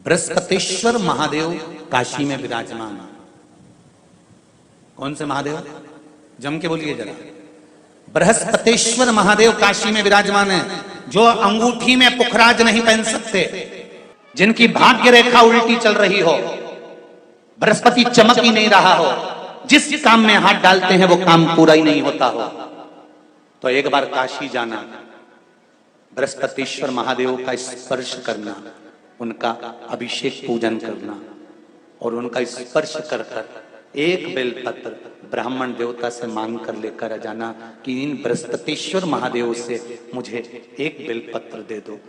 बृहस्पतिश्वर महादेव काशी में विराजमान। कौन से महादेव? जम के बोलिए जरा। बृहस्पतिश्वर महादेव काशी में विराजमान है, जो अंगूठी में पुखराज नहीं पहन सकते, जिनकी भाग्य रेखा उल्टी चल रही हो, बृहस्पति चमक ही नहीं रहा हो, जिस काम में हाथ डालते हैं वो काम पूरा ही नहीं होता हो, तो एक बार काशी जाना, बृहस्पतिश्वर महादेव का स्पर्श करना, उनका अभिषेक पूजन करना और उनका स्पर्श कर एक बेलपत्र ब्राह्मण देवता से मांग कर लेकर आ जाना कि इन बृहस्पतिश्वर महादेव से मुझे एक बेलपत्र दे दो।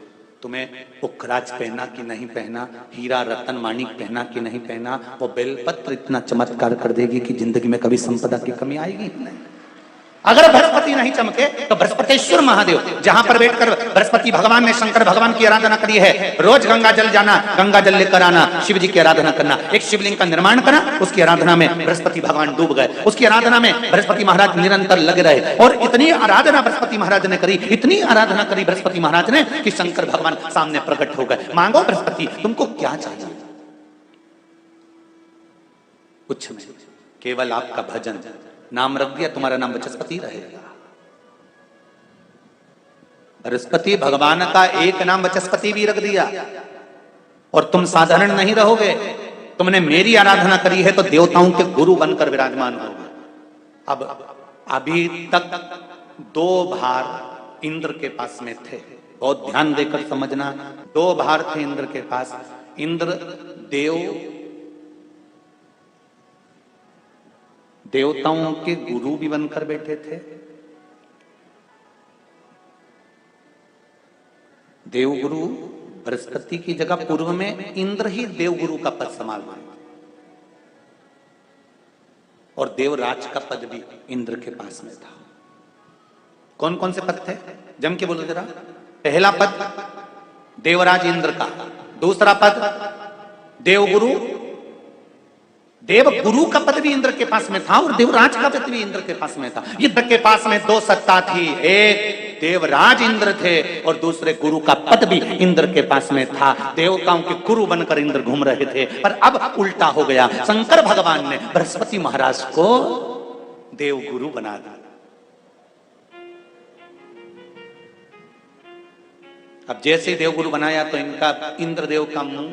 तुम्हें पुखराज पहना कि नहीं पहना, हीरा रतन माणिक पहना कि नहीं पहना, वो बेलपत्र इतना चमत्कार कर देगी कि जिंदगी में कभी संपदा की कमी आएगी ही नहीं। अगर बृहस्पति नहीं चमके तो बृहस्पतिश्वर महादेव, जहां पर बैठकर बृहस्पति भगवान ने शंकर भगवान की आराधना करी है, रोज गंगा जल जाना, गंगा जल लेकर आना, शिव जी की आराधना करना, एक शिवलिंग का निर्माण करा, उसकी आराधना में बृहस्पति भगवान डूब गए, उसकी आराधना में बृहस्पति महाराज निरंतर लगे रहे, और इतनी आराधना बृहस्पति महाराज ने करी, इतनी आराधना करी बृहस्पति महाराज ने कि शंकर भगवान सामने प्रकट हो गए। मांगो बृहस्पति, तुमको क्या चाहिए? कुछ नहीं, केवल आपका भजन। नाम रख दिया, तुम्हारा नाम बृहस्पति रहेगा। बृहस्पति भगवान का एक नाम बृहस्पति भी रख दिया और तुम साधारण नहीं रहोगे। तुमने मेरी आराधना करी है तो देवताओं के गुरु बनकर विराजमान होगे। अब अभी तक 2 भार इंद्र के पास में थे, बहुत ध्यान देकर समझना। 2 भार थे इंद्र के पास। इंद्र देवताओं के गुरु भी बनकर बैठे थे, देवगुरु बृहस्पति की जगह पूर्व में इंद्र ही देवगुरु का पद संभाल रहे, और देवराज का पद भी इंद्र के पास में था। कौन कौन से पद थे? जम के बोलो जरा। पहला पद देवराज इंद्र का, दूसरा पद देवगुरु, देवगुरु का पद भी इंद्र के पास में था और देवराज का पद भी इंद्र के पास में था। इंद्र के पास में 2 सत्ता थी, एक देवराज इंद्र थे और दूसरे गुरु का पद भी इंद्र के पास में था। देवताओं के गुरु बनकर इंद्र घूम रहे थे, पर अब उल्टा हो गया। शंकर भगवान ने बृहस्पति महाराज को देवगुरु बना दिया। अब जैसे देवगुरु बनाया तो इनका इंद्रदेव का मुंह,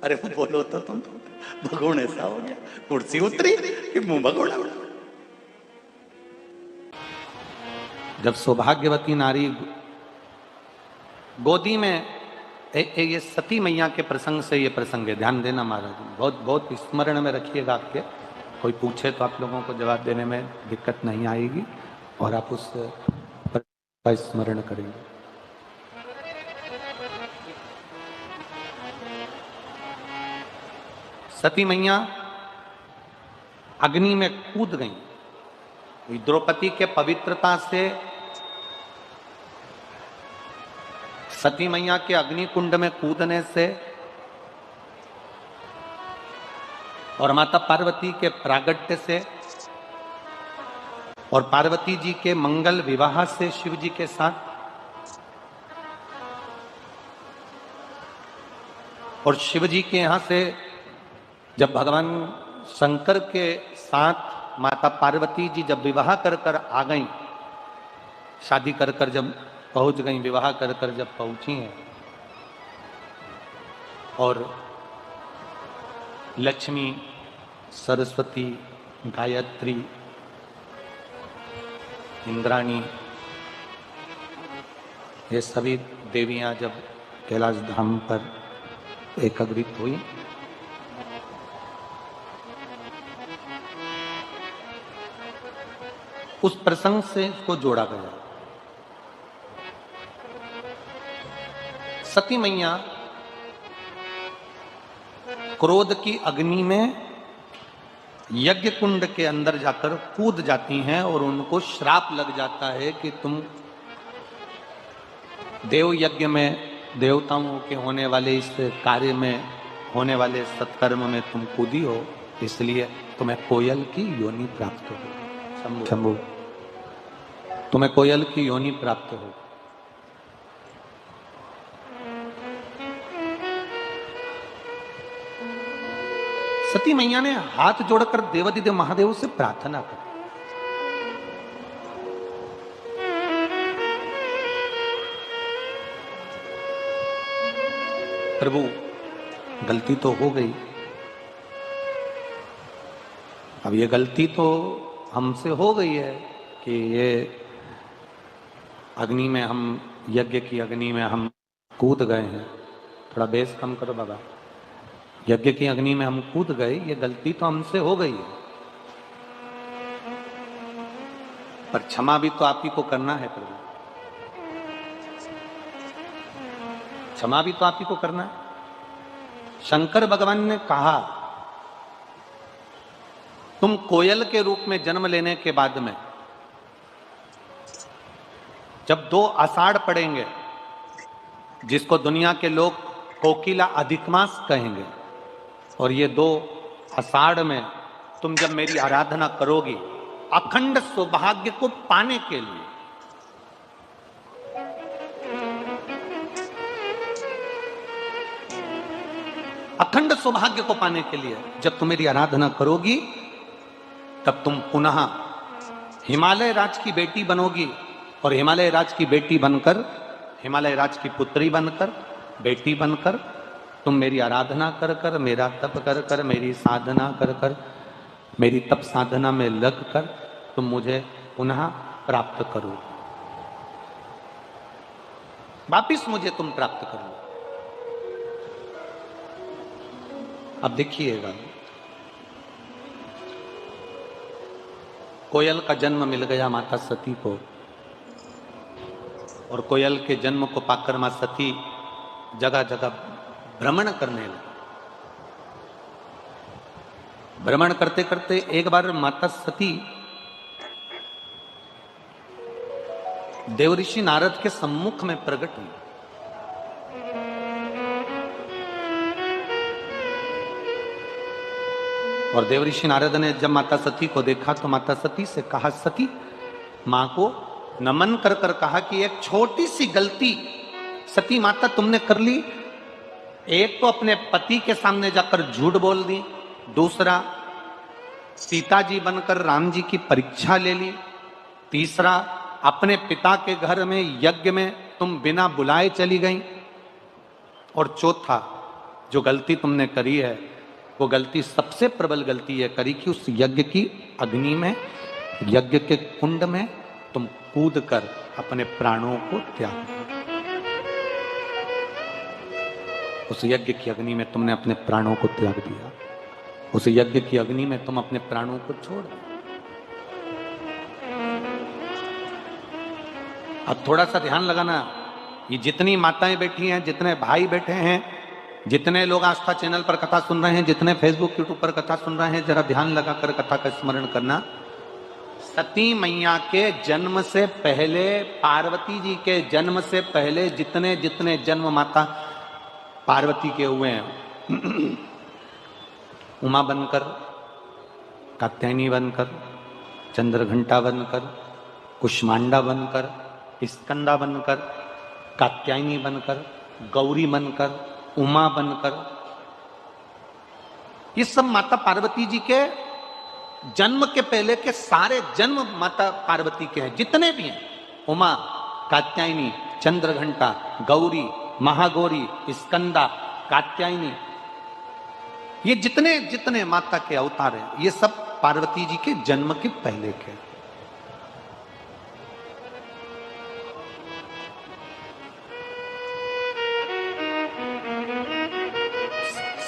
अरे वो बोलो तो तुम, भगोड़ ऐसा हो गया, कुर्सी उतरी कि मुंह भगोड़ा। जब सौभाग्यवती नारी गोदी में ये सती मैया के प्रसंग से ये प्रसंग है, ध्यान देना महाराज, बहुत बहुत स्मरण में रखिएगा। आपके कोई पूछे तो आप लोगों को जवाब देने में दिक्कत नहीं आएगी और आप उस पर स्मरण करेंगे। सती मैया अग्नि में कूद गई। द्रौपदी के पवित्रता से सती मैया के अग्नि कुंड में कूदने से और माता पार्वती के प्रागट्य से और पार्वती जी के मंगल विवाह से शिव जी के साथ, और शिव जी के यहां से जब भगवान शंकर के साथ माता पार्वती जी जब विवाह कर कर आ गई, शादी कर कर जब पहुंच गई, विवाह कर कर जब पहुंची हैं, और लक्ष्मी, सरस्वती, गायत्री, इंद्राणी, ये सभी देवियां जब कैलाश धाम पर एकत्रित हुई, उस प्रसंग से इसको जोड़ा गया। सती मैया क्रोध की अग्नि में यज्ञ कुंड के अंदर जाकर कूद जाती हैं और उनको श्राप लग जाता है कि तुम देव यज्ञ में, देवताओं के होने वाले इस कार्य में, होने वाले सत्कर्म में तुम कूदी हो, इसलिए तुम्हें कोयल की योनि प्राप्त हो। शंभु, तुम्हें कोयल की योनि प्राप्त हो। सती मैया ने हाथ जोड़कर देवादिदेव महादेव से प्रार्थना की, प्रभु गलती तो हो गई, अब ये गलती तो हमसे हो गई है कि ये अग्नि में हम, यज्ञ की अग्नि में हम कूद गए हैं। थोड़ा बेस कम करो बाबा। यज्ञ की अग्नि में हम कूद गए, ये गलती तो हमसे हो गई है, पर क्षमा भी तो आप ही को करना है प्रभु, क्षमा भी तो आप ही को करना है। शंकर भगवान ने कहा, तुम कोयल के रूप में जन्म लेने के बाद में जब 2 आषाढ़ पड़ेंगे, जिसको दुनिया के लोग कोकिला अधिक मास कहेंगे, और ये 2 आषाढ़ में तुम जब मेरी आराधना करोगी अखंड सौभाग्य को पाने के लिए, अखंड सौभाग्य को पाने के लिए जब तुम मेरी आराधना करोगी, तब तुम पुनः हिमालय राज की बेटी बनोगी, और हिमालय राज की बेटी बनकर, हिमालय राज की पुत्री बनकर, बेटी बनकर तुम मेरी आराधना कर कर, मेरा तप कर कर, मेरी साधना कर कर, मेरी तप साधना में लग कर तुम मुझे पुनः प्राप्त करो, वापिस मुझे तुम प्राप्त करो। अब देखिएगा, कोयल का जन्म मिल गया माता सती को, और कोयल के जन्म को पाकर मां सती जगह जगह भ्रमण करने लगी। भ्रमण करते करते एक बार माता सती देवऋषि नारद के सम्मुख में प्रकट हुई। और देवऋषि नारद ने जब माता सती को देखा तो माता सती से कहा, सती, मां को नमन कर कर कहा कि एक छोटी सी गलती सती माता तुमने कर ली। एक तो अपने पति के सामने जाकर झूठ बोल दी, दूसरा सीता जी बनकर राम जी की परीक्षा ले ली, तीसरा अपने पिता के घर में यज्ञ में तुम बिना बुलाए चली गई, और चौथा जो गलती तुमने करी है वो गलती, सबसे प्रबल गलती यह करी कि उस यज्ञ की अग्नि में, यज्ञ के कुंड में तुम कूद कर अपने प्राणों को त्याग दिया। उस यज्ञ की अग्नि में तुमने अपने प्राणों को त्याग दिया, उस यज्ञ की अग्नि में तुम अपने प्राणों को छोड़ दिया। अब थोड़ा सा ध्यान लगाना, ये जितनी माताएं बैठी हैं, जितने भाई बैठे हैं, जितने लोग आस्था चैनल पर कथा सुन रहे हैं, जितने फेसबुक यूट्यूब पर कथा सुन रहे हैं, जरा ध्यान लगाकर कथा का स्मरण करना। सती मैया के जन्म से पहले, पार्वती जी के जन्म से पहले जितने जितने जन्म माता पार्वती के हुए हैं, उमा बनकर, कात्यायनी बनकर, चंद्रघंटा बनकर, कुष्मांडा बनकर, स्कंदा बनकर, कात्यायनी बनकर, गौरी बनकर, उमा बनकर, ये सब माता पार्वती जी के जन्म के पहले के सारे जन्म माता पार्वती के हैं, जितने भी हैं, उमा, कात्यायनी, चंद्रघंटा, गौरी, महागौरी, स्कंदा, कात्यायनी, ये जितने जितने माता के अवतार हैं, ये सब पार्वती जी के जन्म के पहले के।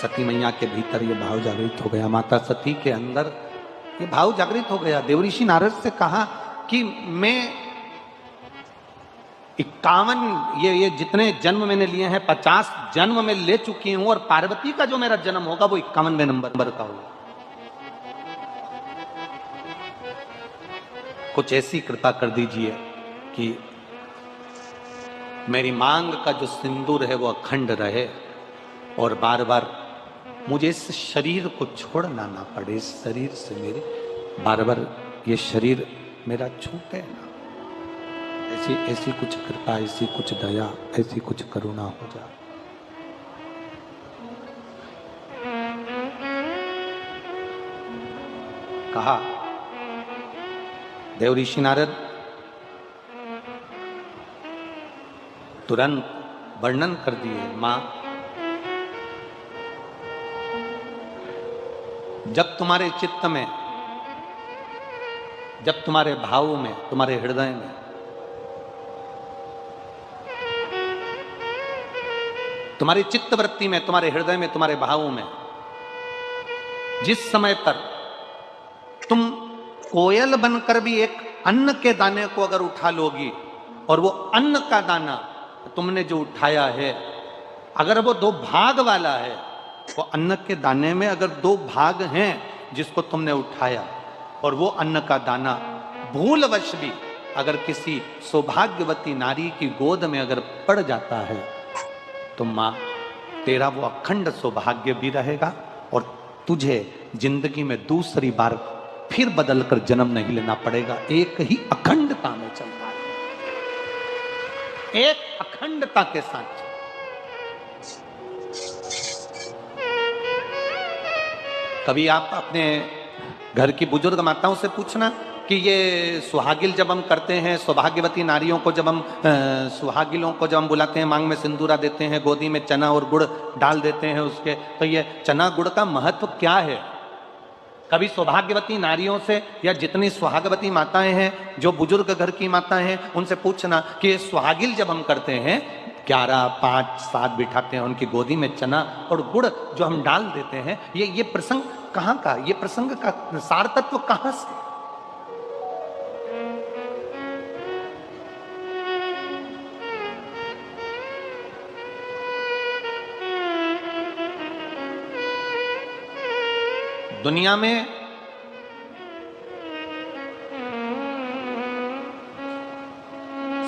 सती मैया के भीतर ये भाव जागृत हो गया, माता सती के अंदर ये भाव जागृत हो गया। देवऋषि नारद से कहा कि मैं 51 ये जितने जन्म मैंने लिए हैं 50 जन्म में ले चुकी हूं, और पार्वती का जो मेरा जन्म होगा वो 51वें नंबर का होगा। कुछ ऐसी कृपा कर दीजिए कि मेरी मांग का जो सिंदूर है वो अखंड रहे, और बार बार मुझे इस शरीर को छोड़ना ना पड़े, इस शरीर से मेरे बार बार ये शरीर मेरा छूटे ना। ऐसी ऐसी कुछ कृपा, ऐसी कुछ दया, ऐसी कुछ करुणा हो जाए। कहा, देव ऋषि नारद तुरंत वर्णन कर दिए, मां जब तुम्हारे चित्त में, जब तुम्हारे भाव में, तुम्हारे हृदय में तुम्हारी चित्त वृत्ति में, तुम्हारे हृदय में, तुम्हारे भावों में जिस समय पर तुम कोयल बनकर भी एक अन्न के दाने को अगर उठा लोगी और वो अन्न का दाना तुमने जो उठाया है, अगर वो 2 भाग वाला है, वो अन्न के दाने में अगर 2 भाग हैं जिसको तुमने उठाया, और वो अन्न का दाना भूलवश भी अगर किसी सौभाग्यवती नारी की गोद में अगर पड़ जाता है, तो मां तेरा वो अखंड सौभाग्य भी रहेगा और तुझे जिंदगी में दूसरी बार फिर बदल कर जन्म नहीं लेना पड़ेगा। एक ही अखंडता में चलता है, एक अखंडता के साथ। कभी आप अपने घर की बुजुर्ग माताओं से पूछना कि ये सुहागिल जब हम करते हैं, सौभाग्यवती नारियों को जब हम सुहागिलों को जब हम बुलाते हैं, मांग में सिंदूरा देते हैं, गोदी में चना और गुड़ डाल देते हैं उसके, तो ये चना गुड़ का महत्व क्या है? कभी सौभाग्यवती नारियों से या जितनी सुहागवती माताएं हैं, जो बुजुर्ग घर की माताएं हैं, उनसे पूछना कि ये सुहागिल जब हम करते हैं, 11, 5, 7 बिठाते हैं, उनकी गोदी में चना और गुड़ जो हम डाल देते हैं, ये प्रसंग कहाँ का, ये प्रसंग का सार तत्व कहाँ से? दुनिया में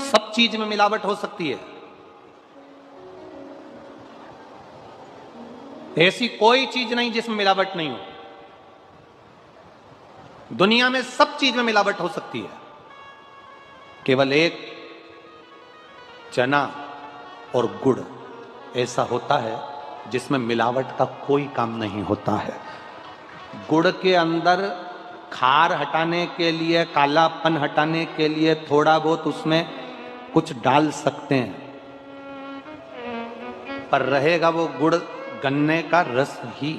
सब चीज में मिलावट हो सकती है, ऐसी कोई चीज नहीं जिसमें मिलावट नहीं हो। दुनिया में सब चीज में मिलावट हो सकती है, केवल एक चना और गुड़ ऐसा होता है जिसमें मिलावट का कोई काम नहीं होता है। गुड़ के अंदर खार हटाने के लिए, कालापन हटाने के लिए थोड़ा बहुत उसमें कुछ डाल सकते हैं, पर रहेगा वो गुड़ गन्ने का रस ही।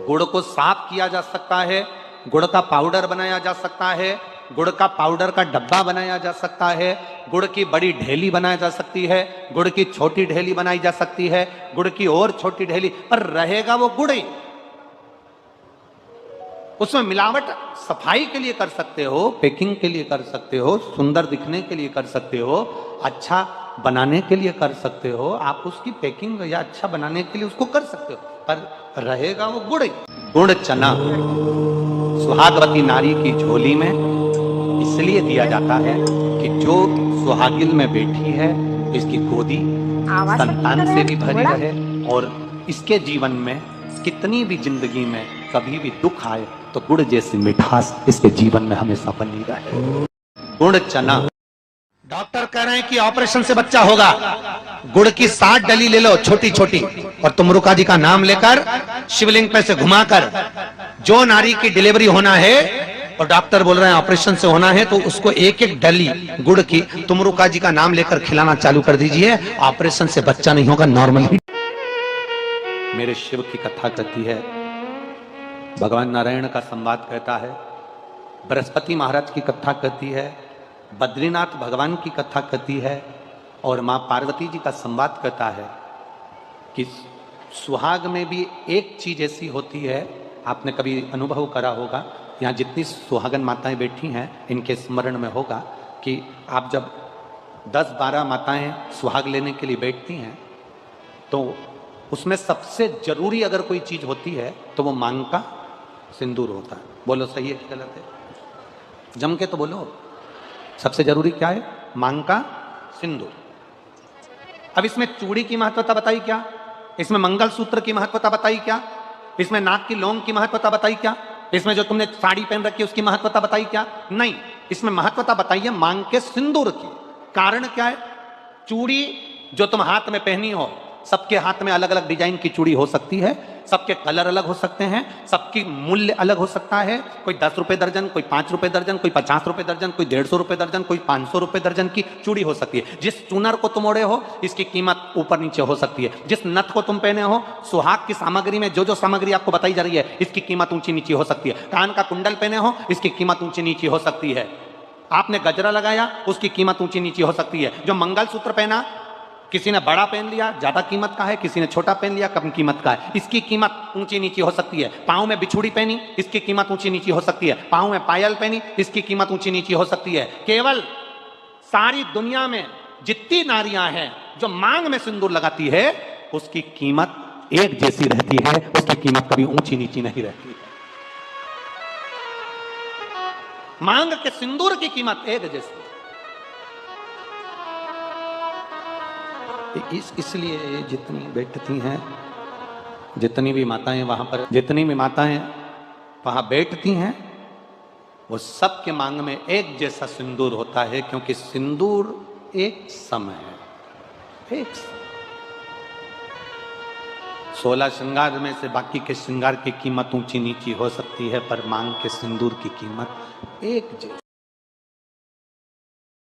गुड़ को साफ किया जा सकता है, गुड़ का पाउडर बनाया जा सकता है, गुड़ का पाउडर का डब्बा बनाया जा सकता है, गुड़ की बड़ी ढेली बनाई जा सकती है, गुड़ की छोटी ढेली बनाई जा सकती है, गुड़ की और छोटी ढेली, पर रहेगा वो गुड़ ही। उसमें मिलावट सफाई के लिए कर सकते हो, पैकिंग के लिए कर सकते हो, सुंदर दिखने के लिए कर सकते हो, अच्छा बनाने के लिए कर सकते हो, आप उसकी पैकिंग या अच्छा बनाने के लिए उसको कर सकते हो, पर रहेगा वो गुड़। गुड़ चना सुहागवती नारी की झोली में इसलिए दिया जाता है कि जो सुहागिल में बैठी है, इसकी गोदी संतान से भी भरी रहे और इसके जीवन में कितनी भी जिंदगी में कभी भी दुख आए तो गुड़ जैसी मिठास इसके जीवन में हमेशा बनी रहे। गुड़ चना। डॉक्टर कह रहे हैं कि ऑपरेशन से बच्चा होगा, गुड़ की 60 डली ले लो छोटी छोटी, और तुमरुका जी का नाम लेकर शिवलिंग पे से घुमाकर जो नारी की डिलीवरी होना है और डॉक्टर बोल रहे हैं ऑपरेशन से होना है, तो उसको एक एक डली गुड़ की तुमरुका जी का नाम लेकर खिलाना चालू कर दीजिए। ऑपरेशन से बच्चा नहीं होगा, नॉर्मल ही। मेरे शिव की कथा कहती है, भगवान नारायण का संवाद कहता है, बृहस्पति महाराज की कथा कहती है, बद्रीनाथ भगवान की कथा कहती है, और मां पार्वती जी का संवाद कहता है कि सुहाग में भी एक चीज ऐसी होती है, आपने कभी अनुभव करा होगा, यहाँ जितनी सुहागन माताएं बैठी हैं इनके स्मरण में होगा कि आप जब 10-12 माताएं सुहाग लेने के लिए बैठती हैं तो उसमें सबसे जरूरी अगर कोई चीज होती है तो वो मांग का सिंदूर होता है। बोलो सही है कि गलत है? जम के तो बोलो। सबसे जरूरी क्या है? मांग का सिंदूर। अब इसमें चूड़ी की महत्वता बताई क्या? इसमें मंगलसूत्र की महत्वता बताई क्या? इसमें नाक की लौंग की महत्वता बताई क्या? इसमें जो तुमने साड़ी पहन रखी है उसकी महत्वता बताई क्या? नहीं, इसमें महत्वता बताई है मांग के सिंदूर की। कारण क्या है? चूड़ी जो तुम हाथ में पहनी हो सबके हाथ में अलग अलग डिजाइन की चूड़ी हो सकती है, सबके कलर अलग हो सकते हैं, सबकी मूल्य अलग हो सकता है। कोई 10 रुपए दर्जन, कोई 5 रुपए दर्जन, कोई 50 रुपए दर्जन, कोई 150 रुपए दर्जन, कोई 500 रुपए दर्जन की चूड़ी हो सकती है। जिस चूनर को तुम ओढ़े हो इसकी कीमत ऊपर नीचे हो सकती है। जिस नथ को तुम पहने हो, सुहाग की सामग्री में जो जो सामग्री आपको बताई जा रही है इसकी कीमत ऊंची नीची हो सकती है। कान का कुंडल पहने हो इसकी कीमत ऊंची नीची हो सकती है। आपने गजरा लगाया उसकी कीमत ऊंची नीची हो सकती है। जो मंगलसूत्र पहना, किसी ने बड़ा पहन लिया ज्यादा कीमत का है, किसी ने छोटा पहन लिया कम कीमत का है, इसकी कीमत ऊंची नीची हो सकती है। पांव में बिछुड़ी पहनी इसकी कीमत ऊंची नीची हो सकती है। पांव में पायल पहनी इसकी कीमत ऊंची नीची हो सकती है। केवल सारी दुनिया में जितनी नारियां हैं जो मांग में सिंदूर लगाती है उसकी कीमत एक जैसी रहती है, उसकी कीमत कभी ऊंची नीची नहीं रहती है। मांग के सिंदूर की कीमत एक जैसी। इसलिए जितनी बैठती हैं, जितनी भी माताएं वहां पर, जितनी भी माताएं वहां बैठती हैं, वो सब के मांग में एक जैसा सिंदूर होता है, क्योंकि सिंदूर एक सम है, एक सम। 16 श्रृंगार में से बाकी के श्रृंगार की कीमत ऊंची नीची हो सकती है, पर मांग के सिंदूर की कीमत एक जैसी।